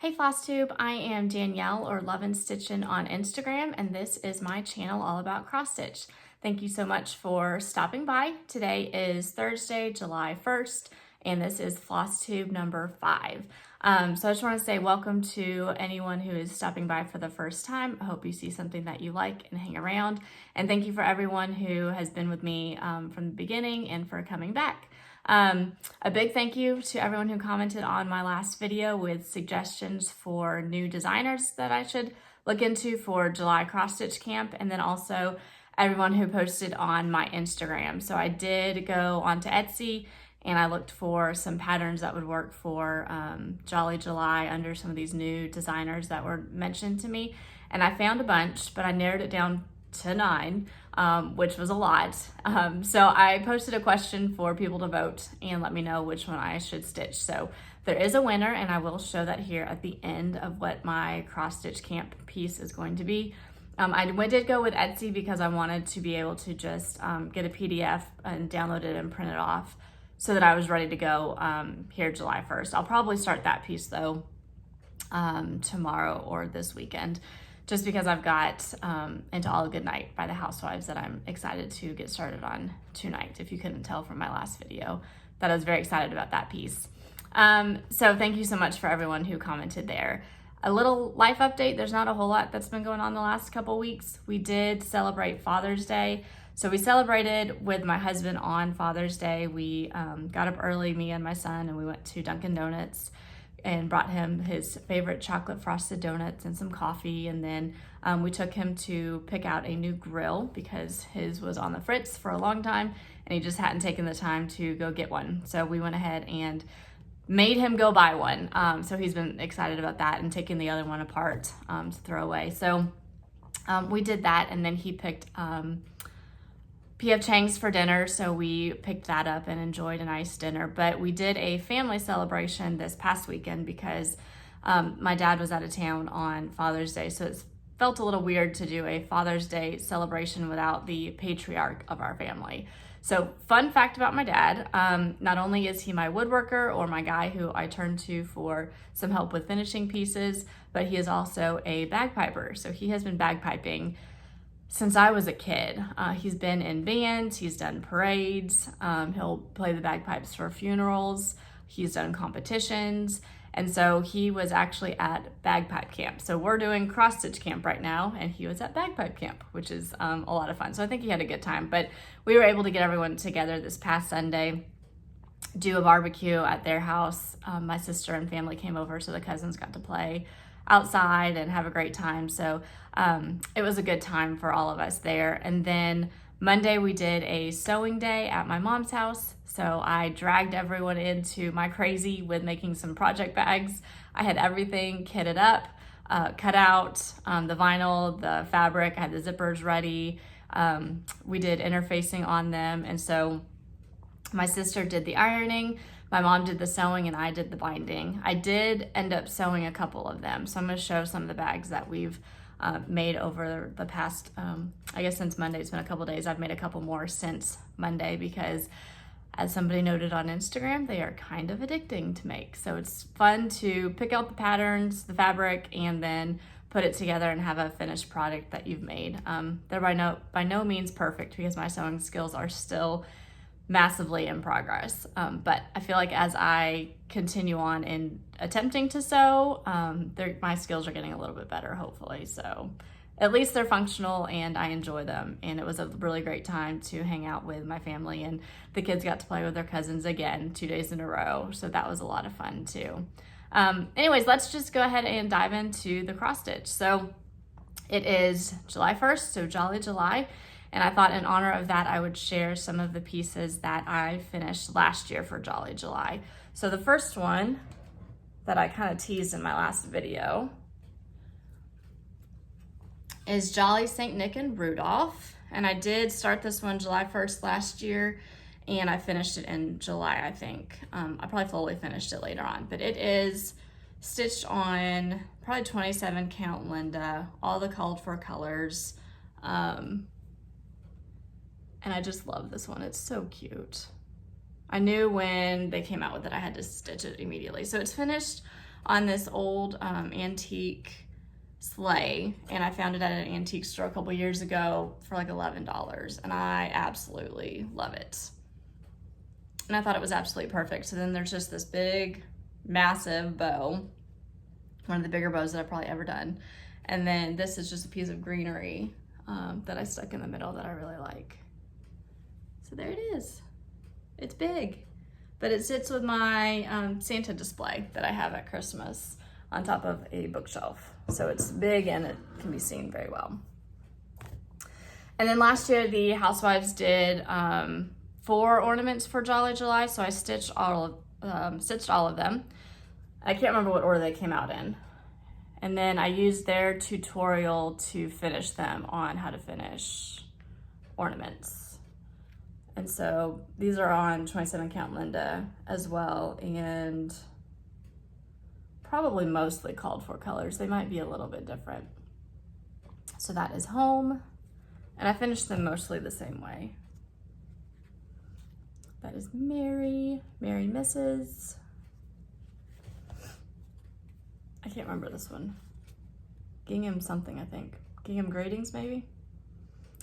Hey Flosstube, I am Danielle or Lovin' Stitchin' on Instagram, and this is my channel all about cross stitch. Thank you so much for stopping by. Today is Thursday, July 1st, and this is Flosstube number 5. So I just want to say welcome to anyone who is stopping by for the first time. I hope you see something that you like and hang around. And thank you for everyone who has been with me from the beginning and for coming back. A big thank you to everyone who commented on my last video with suggestions for new designers that I should look into for July cross stitch camp, and then also everyone who posted on my Instagram. So I did go onto Etsy and I looked for some patterns that would work for Jolly July under some of these new designers that were mentioned to me, and I found a bunch, but I narrowed it down to 9, which was a lot. So I posted a question for people to vote and let me know which one I should stitch. So there is a winner, and I will show that here at the end of what my cross stitch camp piece is going to be. I did go with Etsy because I wanted to be able to just get a PDF and download it and print it off so that I was ready to go here July 1st. I'll probably start that piece though tomorrow or this weekend, just because I've got Into All a Good Night by the Housewives that I'm excited to get started on tonight, if you couldn't tell from my last video that I was very excited about that piece. So thank you so much for everyone who commented there. A little life update, there's not a whole lot that's been going on the last couple weeks. We did celebrate Father's Day. So we celebrated with my husband on Father's Day. We got up early, me and my son, and we went to Dunkin' Donuts and brought him his favorite chocolate frosted donuts and some coffee. And then we took him to pick out a new grill because his was on the fritz for a long time and he just hadn't taken the time to go get one. So we went ahead and made him go buy one. So he's been excited about that and taking the other one apart to throw away. So we did that, and then he picked P.F. Chang's for dinner, so we picked that up and enjoyed a nice dinner. But we did a family celebration this past weekend because my dad was out of town on Father's Day, so it felt a little weird to do a Father's Day celebration without the patriarch of our family. So fun fact about my dad, not only is he my woodworker or my guy who I turn to for some help with finishing pieces, but he is also a bagpiper. So he has been bagpiping since I was a kid. He's been in bands, he's done parades, he'll play the bagpipes for funerals, he's done competitions, and so he was actually at bagpipe camp. So we're doing cross stitch camp right now, and he was at bagpipe camp, which is a lot of fun. So I think he had a good time, but we were able to get everyone together this past Sunday, do a barbecue at their house. My sister and family came over, so the cousins got to play outside and have a great time. So it was a good time for all of us there. And then Monday we did a sewing day at my mom's house. So I dragged everyone into my crazy with making some project bags. I had everything kitted up, cut out, the vinyl, the fabric, I had the zippers ready. We did interfacing on them. And so my sister did the ironing, my mom did the sewing, and I did the binding. I did end up sewing a couple of them. So I'm gonna show some of the bags that we've made over the past, I guess since Monday, it's been a couple days. I've made a couple more since Monday because, as somebody noted on Instagram, they are kind of addicting to make. So it's fun to pick out the patterns, the fabric, and then put it together and have a finished product that you've made. They're by no means perfect because my sewing skills are still massively in progress. But I feel like as I continue on in attempting to sew, my skills are getting a little bit better, hopefully. So at least they're functional and I enjoy them. And it was a really great time to hang out with my family, and the kids got to play with their cousins again 2 days in a row. So that was a lot of fun too. Anyways, let's just go ahead and dive into the cross stitch. So it is July 1st, so Jolly July. And I thought in honor of that, I would share some of the pieces that I finished last year for Jolly July. So the first one that I kind of teased in my last video is Jolly St. Nick and Rudolph. And I did start this one July 1st last year, and I finished it in July, I think. I probably fully finished it later on, but it is stitched on probably 27 count Linda, all the called for colors. And I just love this one. It's so cute. I knew when they came out with it, I had to stitch it immediately. So it's finished on this old antique sleigh, and I found it at an antique store a couple years ago for like $11, and I absolutely love it. And I thought it was absolutely perfect. So then there's just this big, massive bow, one of the bigger bows that I've probably ever done. And then this is just a piece of greenery that I stuck in the middle that I really like. So there it is. It's big, but it sits with my Santa display that I have at Christmas on top of a bookshelf. So it's big and it can be seen very well. And then last year the housewives did 4 ornaments for Jolly July, so I stitched all of them. I can't remember what order they came out in. And then I used their tutorial to finish them on how to finish ornaments. And so these are on 27 Count Linda as well, and probably mostly called for colors. They might be a little bit different. So that is home, and I finished them mostly the same way. That is Mary Mrs. I can't remember this one. Gingham something, I think. Gingham Gratings, maybe?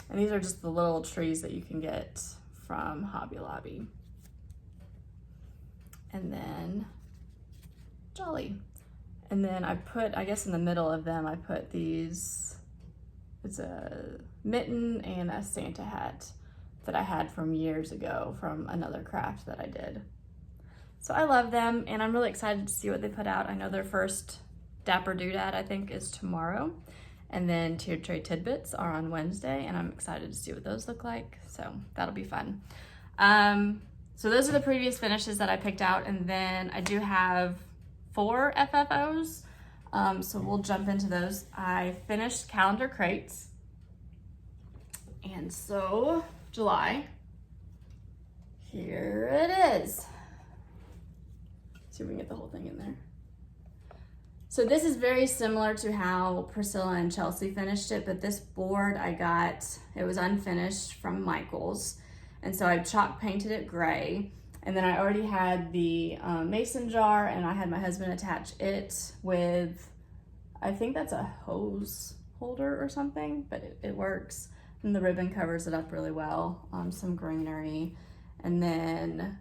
And these are just the little trees that you can get from Hobby Lobby. And then Jolly. And then I put, I guess in the middle of them, I put these, it's a mitten and a Santa hat that I had from years ago from another craft that I did. So I love them, and I'm really excited to see what they put out. I know their first Dapper Doodad, I think, is tomorrow. And then Tiered Tray Tidbits are on Wednesday, and I'm excited to see what those look like. So that'll be fun. So those are the previous finishes that I picked out, and then I do have 4 FFOs. So we'll jump into those. I finished calendar crates. And so July, here it is. See if we can get the whole thing in there. So this is very similar to how Priscilla and Chelsea finished it, but this board I got, it was unfinished from Michael's. And so I chalk painted it gray. And then I already had the mason jar, and I had my husband attach it with, I think that's a hose holder or something, but it works. And the ribbon covers it up really well. Some greenery. And then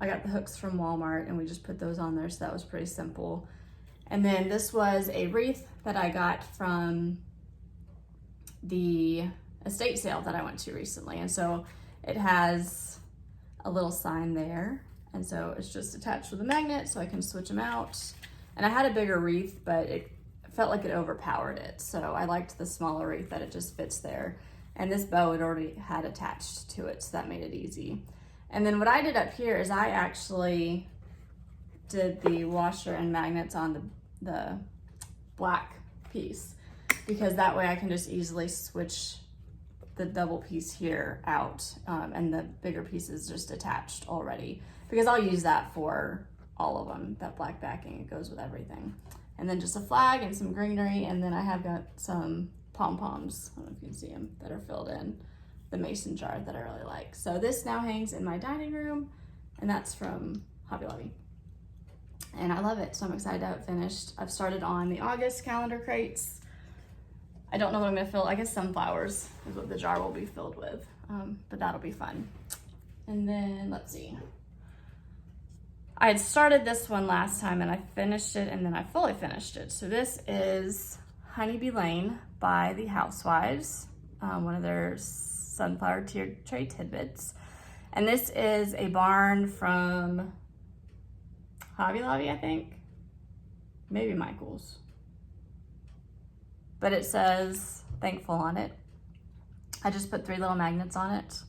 I got the hooks from Walmart, and we just put those on there, so that was pretty simple. And then this was a wreath that I got from the estate sale that I went to recently. And so it has a little sign there. And so it's just attached with a magnet so I can switch them out. And I had a bigger wreath, but it felt like it overpowered it. So I liked the smaller wreath that it just fits there. And this bow it already had attached to it, so that made it easy. And then what I did up here is I actually did the washer and magnets on the black piece, because that way I can just easily switch the double piece here out, and the bigger piece is just attached already, because I'll use that for all of them. That black backing, it goes with everything. And then just a flag and some greenery, and then I have got some pom-poms, I don't know if you can see them, that are filled in the mason jar that I really like. So this now hangs in my dining room, and that's from Hobby Lobby. And I love it, so I'm excited to have it finished. I've started on the August calendar crates. I don't know what I'm gonna fill. I guess sunflowers is what the jar will be filled with, but that'll be fun. And then, let's see. I had started this one last time and I finished it, and then I fully finished it. So this is Honeybee Lane by the Housewives, one of their sunflower tiered tray tidbits. And this is a barn from Hobby Lobby, I think. Maybe Michael's. But it says Thankful on it. I just put 3 little magnets on it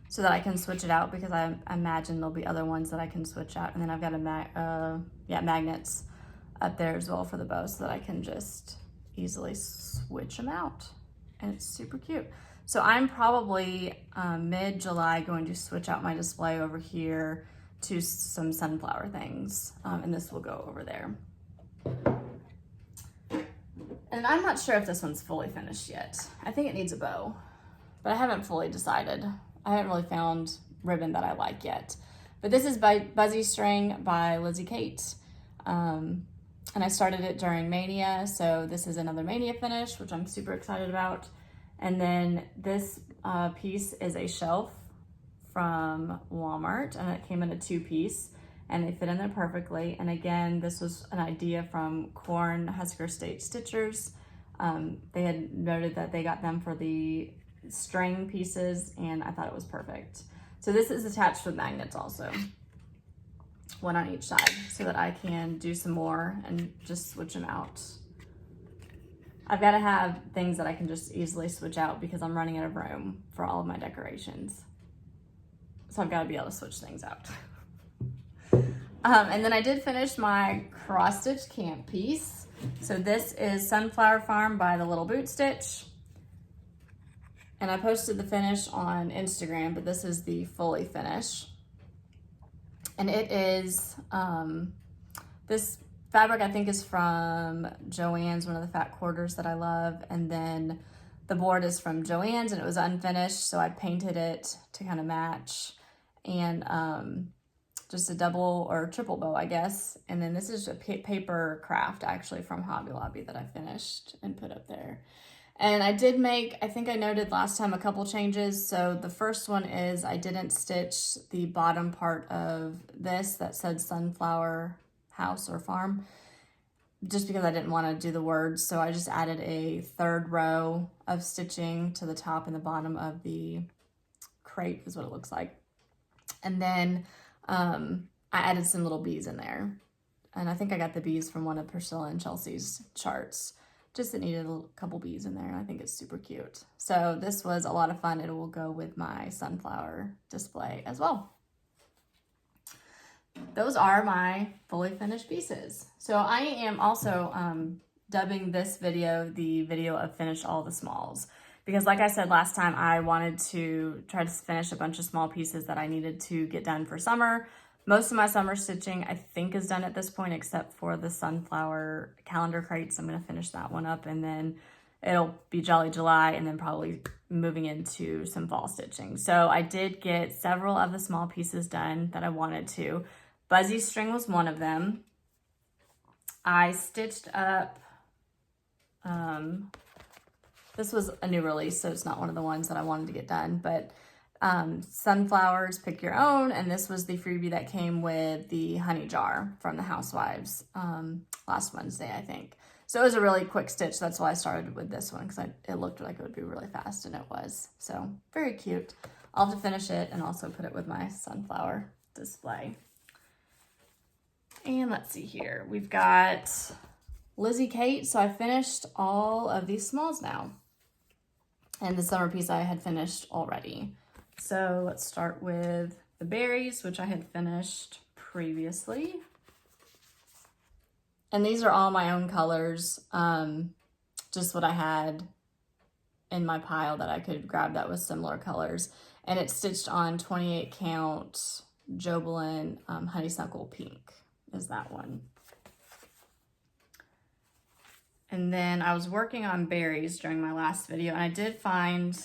so that I can switch it out, because I imagine there'll be other ones that I can switch out. And then I've got magnets up there as well for the bow, so that I can just easily switch them out. And it's super cute. So I'm probably mid-July going to switch out my display over here to some sunflower things, and this will go over there. And I'm not sure if this one's fully finished yet. I think it needs a bow, but I haven't fully decided. I haven't really found ribbon that I like yet. But this is by Buzzy String by Lizzie Kate. And I started it during Mania, so this is another Mania finish, which I'm super excited about. And then this piece is a shelf from Walmart, and it came in a 2-piece, and they fit in there perfectly. And again, this was an idea from Cornhusker State Stitchers. They had noted that they got them for the string pieces, and I thought it was perfect. So this is attached with magnets also, one on each side, so that I can do some more and just switch them out. I've got to have things that I can just easily switch out because I'm running out of room for all of my decorations. So I've got to be able to switch things out. And then I did finish my cross stitch camp piece. So this is Sunflower Farm by the Little Boot Stitch. And I posted the finish on Instagram, but this is the fully finish. And it is, this fabric I think is from Joann's, one of the fat quarters that I love. And then the board is from Joann's, and it was unfinished, so I painted it to kind of match. And just a double or triple bow, I guess. And then this is a paper craft actually from Hobby Lobby that I finished and put up there. And I did make, I think I noted last time, a couple changes. So the first one is I didn't stitch the bottom part of this that said Sunflower House or Farm, just because I didn't want to do the words. So I just added a 3rd row of stitching to the top and the bottom of the crate is what it looks like. And then I added some little bees in there. And I think I got the bees from one of Priscilla and Chelsea's charts. Just it needed a couple bees in there, and I think it's super cute. So this was a lot of fun. It will go with my sunflower display as well. Those are my fully finished pieces. So I am also dubbing this video the video of finish all the smalls, because like I said last time, I wanted to try to finish a bunch of small pieces that I needed to get done for summer. Most of my summer stitching I think is done at this point, except for the sunflower calendar crates. I'm going to finish that one up, and then it'll be Jolly July, and then probably moving into some fall stitching. So I did get several of the small pieces done that I wanted to. Buzzy string was one of them. I stitched up, this was a new release, so it's not one of the ones that I wanted to get done, but Sunflowers Pick Your Own, and this was the freebie that came with the honey jar from the Housewives last Wednesday, I think. So it was a really quick stitch. That's why I started with this one, because it looked like it would be really fast, and it was. So very cute. I'll have to finish it and also put it with my sunflower display. And let's see here. We've got Lizzie Kate. So I finished all of these smalls now. And the summer piece I had finished already. So let's start with the berries, which I had finished previously. And these are all my own colors, just what I had in my pile that I could grab that was similar colors. And it's stitched on 28 count Jobelan Honeysuckle Pink is that one. And then I was working on berries during my last video, and I did find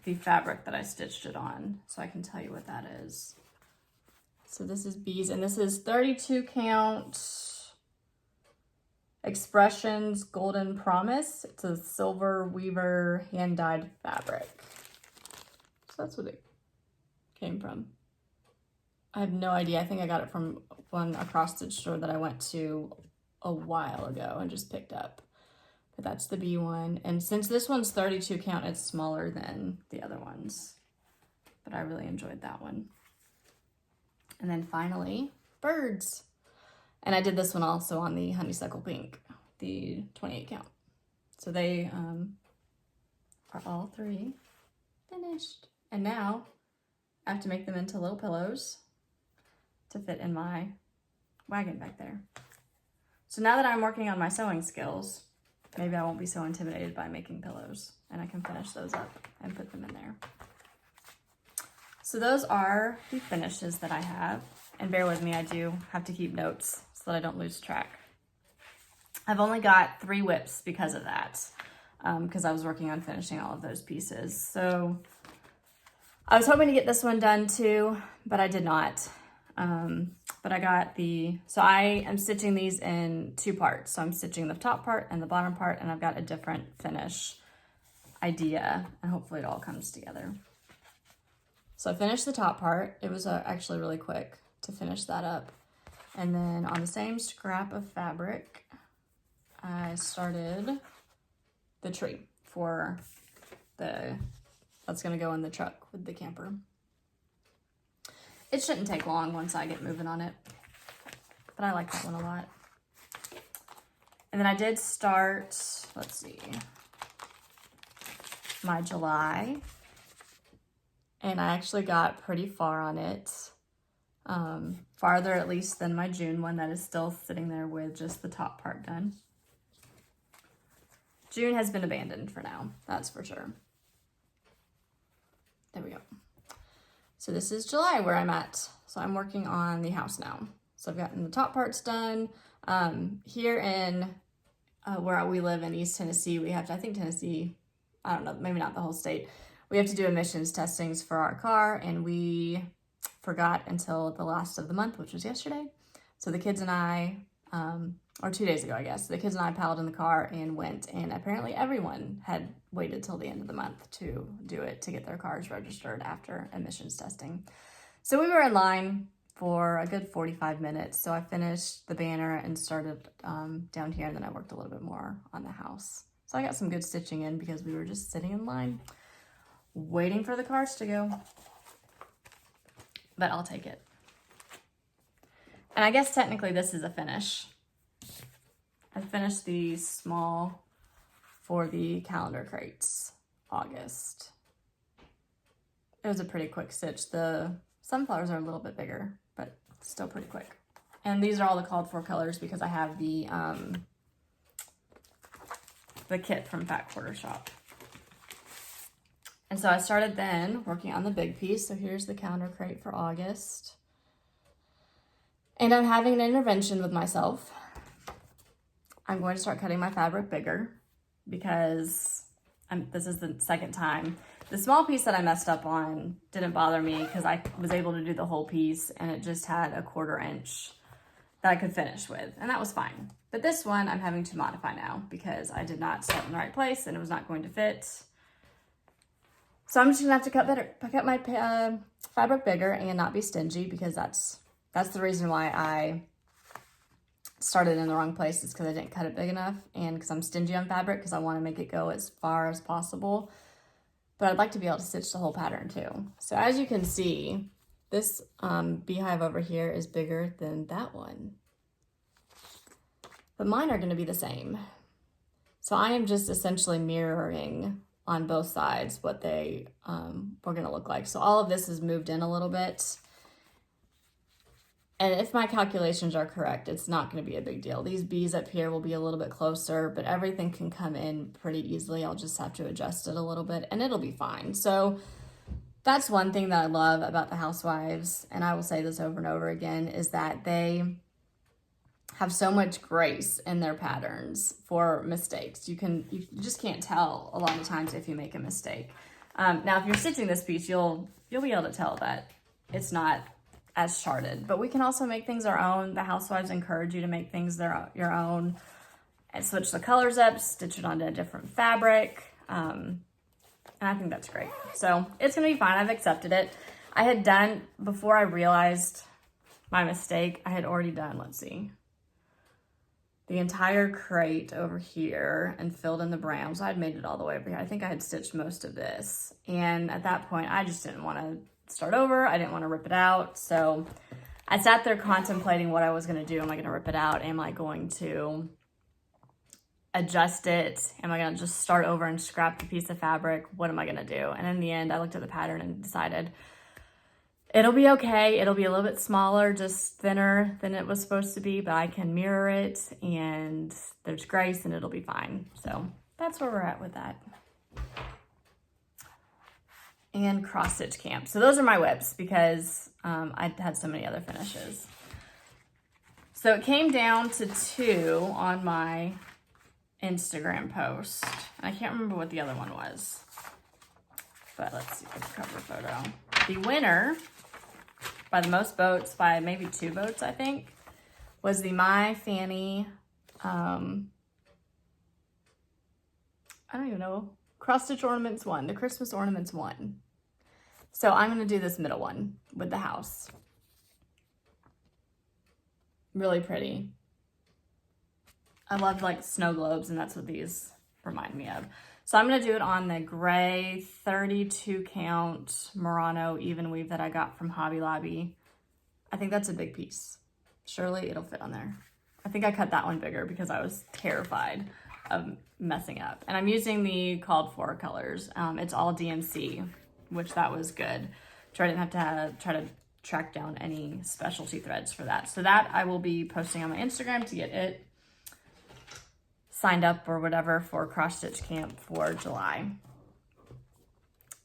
the fabric that I stitched it on, so I can tell you what that is. So this is bees, and this is 32 count Expressions Golden Promise. It's a silver weaver hand-dyed fabric. So that's what it came from. I have no idea. I think I got it from one cross stitch store that I went to a while ago and just picked up. But that's the bee one. And since this one's 32 count, it's smaller than the other ones. But I really enjoyed that one. And then finally, birds. And I did this one also on the Honeysuckle Pink, the 28 count. So they are all three finished. And now I have to make them into little pillows to fit in my wagon back there. So now that I'm working on my sewing skills, maybe I won't be so intimidated by making pillows, and I can finish those up and put them in there. So those are the finishes that I have. And bear with me, I do have to keep notes so that I don't lose track. I've only got 3 whips because of that, because I was working on finishing all of those pieces. So I was hoping to get this one done too, but I did not. But I got so I am stitching these in 2 parts. So I'm stitching the top part and the bottom part, and I've got a different finish idea, and hopefully it all comes together. So I finished the top part. It was actually really quick to finish that up. And then on the same scrap of fabric, I started the tree for that's gonna go in the truck with the camper. It shouldn't take long once I get moving on it, but I like that one a lot. And then I did start, let's see, my July, and I actually got pretty far on it, farther at least than my June one that is still sitting there with just the top part done. June has been abandoned for now, that's for sure. There we go. So this is July where I'm at. So I'm working on the house now. So I've gotten the top parts done. Here in where we live in East Tennessee, we have to, I think Tennessee, I don't know, maybe not the whole state. We have to do emissions testings for our car, and we forgot until the last of the month, which was yesterday. So the kids and I, or 2 days ago, I guess, the kids and I paddled in the car and went, and apparently everyone had waited till the end of the month to do it, to get their cars registered after emissions testing. So we were in line for a good 45 minutes. So I finished the banner and started down here, and then I worked a little bit more on the house. So I got some good stitching in because we were just sitting in line waiting for the cars to go. But I'll take it. And I guess technically this is a finish. I finished the small for the calendar crates, August. It was a pretty quick stitch. The sunflowers are a little bit bigger, but still pretty quick. And these are all the called for colors because I have the kit from Fat Quarter Shop. And so I started then working on the big piece. So here's the calendar crate for August. And I'm having an intervention with myself. I'm going to start cutting my fabric bigger because this is the second time. The small piece that I messed up on didn't bother me because I was able to do the whole piece, and it just had a 1/4 inch that I could finish with, and that was fine. But this one I'm having to modify now because I did not start in the right place and it was not going to fit. So I'm just gonna have to cut my fabric bigger and not be stingy, because that's the reason why I started in the wrong place, is because I didn't cut it big enough, and because I'm stingy on fabric because I want to make it go as far as possible. But I'd like to be able to stitch the whole pattern too. So as you can see, this beehive over here is bigger than that one. But mine are going to be the same. So I am just essentially mirroring on both sides what they were going to look like. So all of this is moved in a little bit. And if my calculations are correct, it's not going to be a big deal. These bees up here will be a little bit closer, but everything can come in pretty easily. I'll just have to adjust it a little bit and it'll be fine. So that's one thing that I love about the housewives, and I will say this over and over again, is that they have so much grace in their patterns for mistakes. You just can't tell a lot of times if you make a mistake. Now, if you're stitching this piece, you'll be able to tell that it's not as charted, but we can also make things our own. The housewives encourage you to make things your own and switch the colors up, stitch it onto a different fabric. And I think that's great. So it's gonna be fine. I've accepted it. I had done, before I realized my mistake, I had already done, let's see, the entire crate over here and filled in the brown. So I'd made it all the way over here. I think I had stitched most of this. And at that point, I just didn't want to start over. I didn't want to rip it out. So I sat there contemplating what I was going to do. Am I going to rip it out? Am I going to adjust it? Am I going to just start over and scrap the piece of fabric? What am I going to do? And in the end, I looked at the pattern and decided it'll be okay. It'll be a little bit smaller, just thinner than it was supposed to be, but I can mirror it and there's grace and it'll be fine. So that's where we're at with that. And cross stitch camp. So those are my whips because I had so many other finishes. So it came down to 2 on my Instagram post. I can't remember what the other one was, but let's see the cover photo. The winner by the most boats, by maybe 2 boats, I think, was the My Fanny, I don't even know, Cross Stitch Ornaments 1, the Christmas Ornaments 1. So I'm going to do this middle one with the house. Really pretty. I love like snow globes, and that's what these remind me of. So I'm going to do it on the gray 32 count Murano even weave that I got from Hobby Lobby. I think that's a big piece. Surely it'll fit on there. I think I cut that one bigger because I was terrified of messing up. And I'm using the called for colors. It's all DMC, which that was good. So I didn't have to try to track down any specialty threads for that. So that I will be posting on my Instagram to get it signed up or whatever for cross stitch camp for July.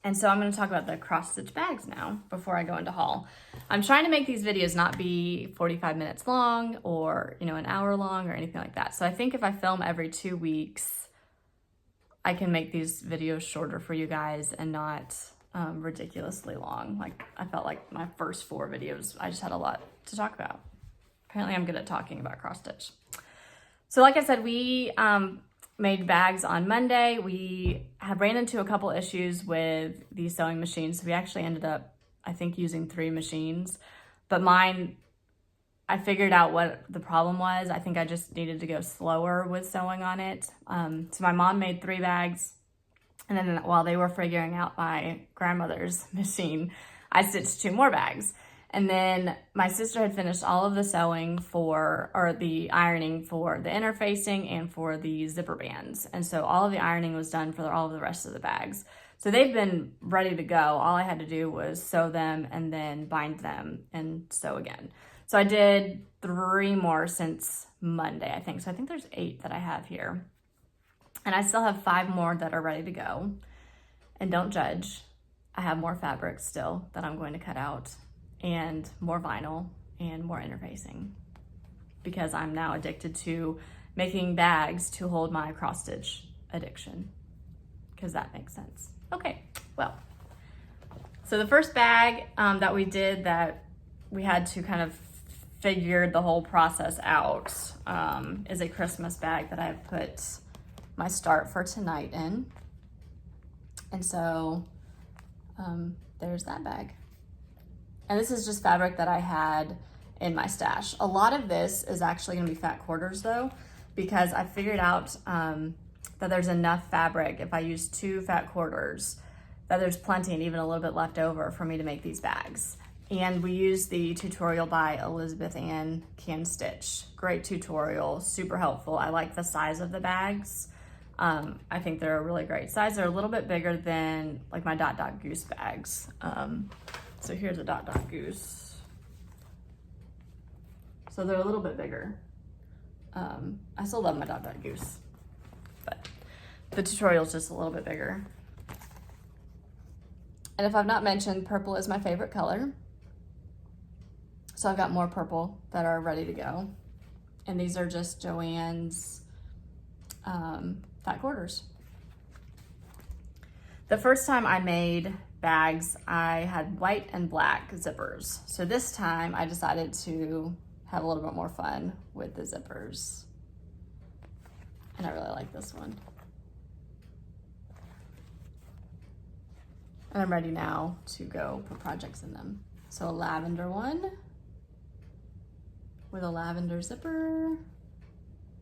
And so I'm going to talk about the cross stitch bags now before I go into haul. I'm trying to make these videos not be 45 minutes long or, you know, an hour long or anything like that. So I think if I film every 2 weeks, I can make these videos shorter for you guys and not ridiculously long. Like I felt like my first 4 videos, I just had a lot to talk about. Apparently I'm good at talking about cross stitch. So like I said, we made bags on Monday. We had ran into a couple issues with the sewing machines. So we actually ended up, I think, using 3 machines. But mine, I figured out what the problem was. I think I just needed to go slower with sewing on it. So my mom made 3 bags. And then while they were figuring out my grandmother's machine, I stitched 2 more bags. And then my sister had finished all of the sewing or the ironing for the interfacing and for the zipper bands. And so all of the ironing was done for all of the rest of the bags. So they've been ready to go. All I had to do was sew them and then bind them and sew again. So I did 3 more since Monday, I think. So I think there's 8 that I have here. And I still have 5 more that are ready to go. And don't judge. I have more fabric still that I'm going to cut out, and more vinyl and more interfacing, because I'm now addicted to making bags to hold my cross stitch addiction, because that makes sense. Okay, well, so the first bag that we did that we had to kind of figure the whole process out is a Christmas bag that I've put my start for tonight in. And so there's that bag. And this is just fabric that I had in my stash. A lot of this is actually gonna be fat quarters though, because I figured out that there's enough fabric if I use 2 fat quarters, that there's plenty and even a little bit left over for me to make these bags. And we use the tutorial by Elizabeth Ann Can Stitch. Great tutorial, super helpful. I like the size of the bags. I think they're a really great size. They're a little bit bigger than like my Dot Dot Goose bags. So here's a Dot Dot Goose. So they're a little bit bigger. I still love my Dot Dot Goose, but the tutorial is just a little bit bigger. And if I've not mentioned, purple is my favorite color. So I've got more purple that are ready to go. And these are just Joann's fat quarters. The first time I made bags, I had white and black zippers. So this time I decided to have a little bit more fun with the zippers. And I really like this one. And I'm ready now to go put projects in them. So a lavender one with a lavender zipper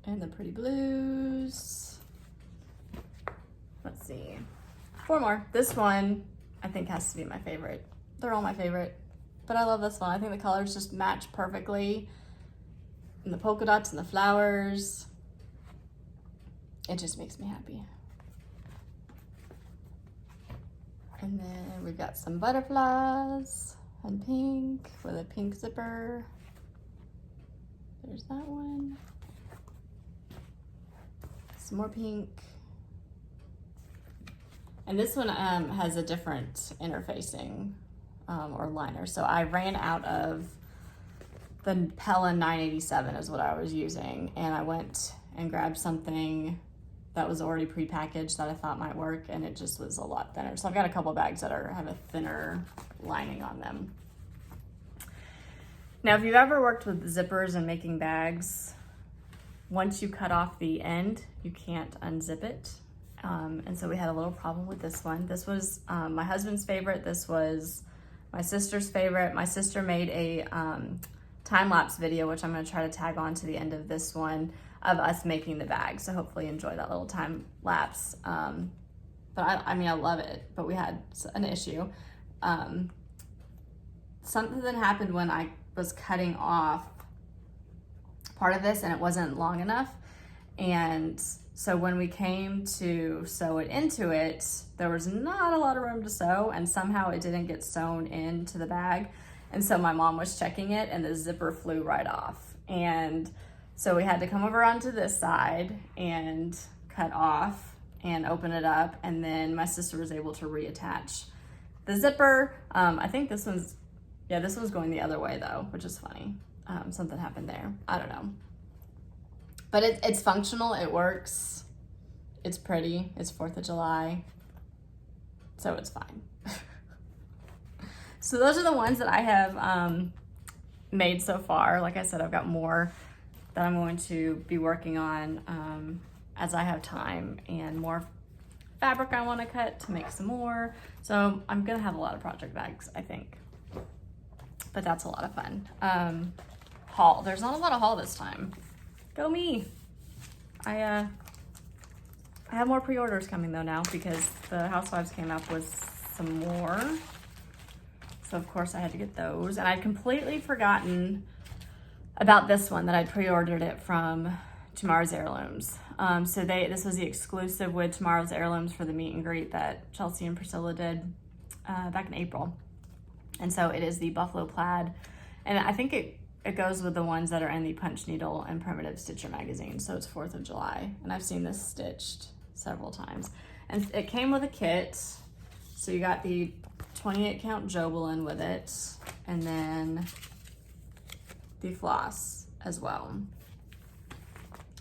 and the pretty blues. Let's see, 4 more. This one I think has to be my favorite. They're all my favorite, but I love this one. I think the colors just match perfectly. And the polka dots and the flowers. It just makes me happy. And then we've got some butterflies and pink with a pink zipper. There's that one. Some more pink. And this one has a different interfacing or liner. So I ran out of the Pella 987 is what I was using. And I went and grabbed something that was already prepackaged that I thought might work, and it just was a lot thinner. So I've got a couple bags that have a thinner lining on them. Now, if you've ever worked with zippers and making bags, once you cut off the end, you can't unzip it. And so we had a little problem with this one. This was my husband's favorite. This was my sister's favorite. My sister made a time-lapse video, which I'm gonna try to tag on to the end of this one, of us making the bag. So hopefully enjoy that little time lapse. But I mean, I love it, but we had an issue. Something that happened when I was cutting off part of this and it wasn't long enough. And so when we came to sew it into it, there was not a lot of room to sew, and somehow it didn't get sewn into the bag. And so my mom was checking it and the zipper flew right off. And so we had to come over onto this side and cut off and open it up. And then my sister was able to reattach the zipper. I think this one's going the other way though, which is funny. Something happened there. I don't know. But it's functional, it works. It's pretty, it's 4th of July. So it's fine. So those are the ones that I have made so far. Like I said, I've got more that I'm going to be working on as I have time, and more fabric I want to cut to make some more. So I'm gonna have a lot of project bags, I think. But that's a lot of fun. Haul. There's not a lot of haul this time. Go me. I have more pre-orders coming though now, because the Housewives came up with some more. So of course I had to get those. And I'd completely forgotten about this one, that I'd pre-ordered it from Tomorrow's Heirlooms. So this was the exclusive with Tomorrow's Heirlooms for the meet and greet that Chelsea and Priscilla did back in April. And so it is the buffalo plaid. And I think it goes with the ones that are in the Punch Needle and Primitive Stitcher magazine. So it's 4th of July. And I've seen this stitched several times. And it came with a kit. So you got the 28 count Jobelin with it. And then the floss as well.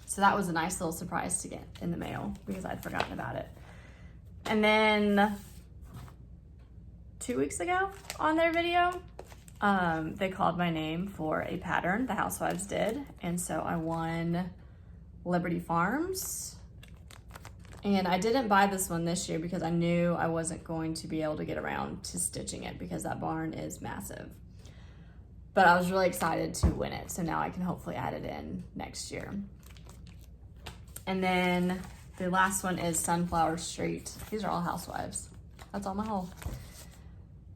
So that was a nice little surprise to get in the mail, because I'd forgotten about it. And then 2 weeks ago on their video, they called my name for a pattern, the Housewives did. And so I won Liberty Farms. And I didn't buy this one this year because I knew I wasn't going to be able to get around to stitching it, because that barn is massive. But I was really excited to win it. So now I can hopefully add it in next year. And then the last one is Sunflower Street. These are all Housewives. That's all my haul.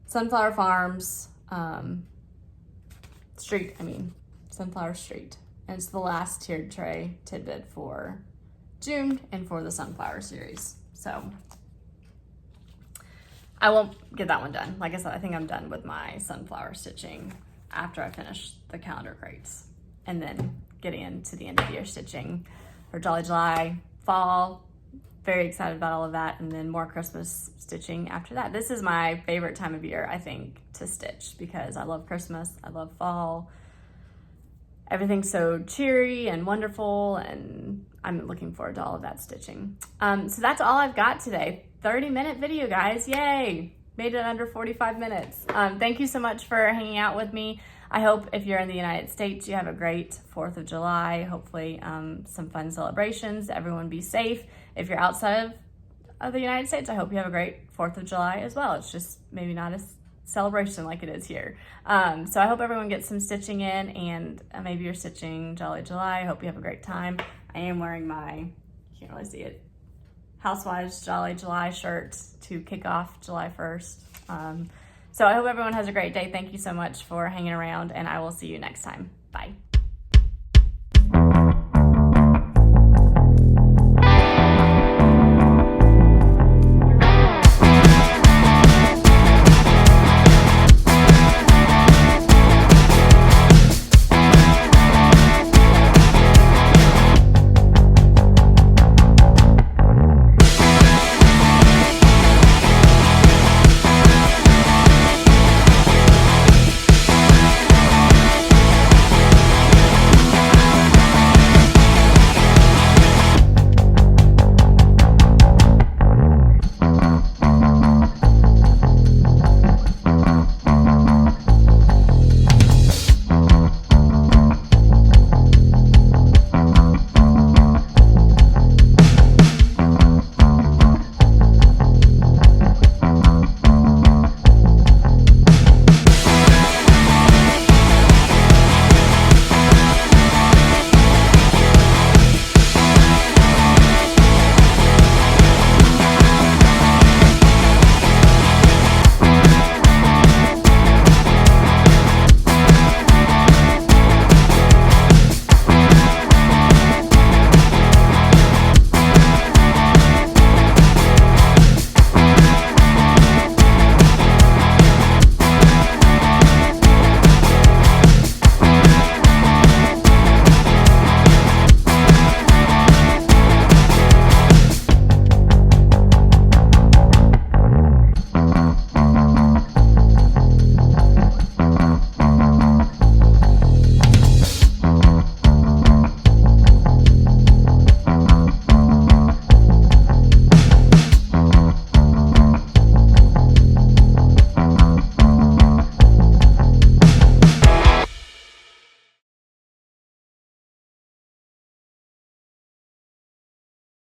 Sunflower Farms, Sunflower Street. And it's the last tiered tray tidbit for June and for the Sunflower series. So I won't get that one done. Like I said, I think I'm done with my sunflower stitching after I finish the calendar crates, and then getting into the end of the year stitching for Jolly July, fall. Very excited about all of that, and then more Christmas stitching after that. This is my favorite time of year, I think, to stitch, because I love Christmas, I love fall. Everything's so cheery and wonderful, and I'm looking forward to all of that stitching. So that's all I've got today. 30-minute video, guys, yay! Made it under 45 minutes. Thank you so much for hanging out with me. I hope if you're in the United States, you have a great 4th of July. Hopefully some fun celebrations. Everyone be safe. If you're outside of the United States, I hope you have a great 4th of July as well. It's just maybe not a celebration like it is here. So I hope everyone gets some stitching in, and maybe you're stitching Jolly July. I hope you have a great time. I am wearing my, you can't really see it, Housewives Jolly July shirt to kick off July 1st. So I hope everyone has a great day. Thank you so much for hanging around, and I will see you next time. Bye.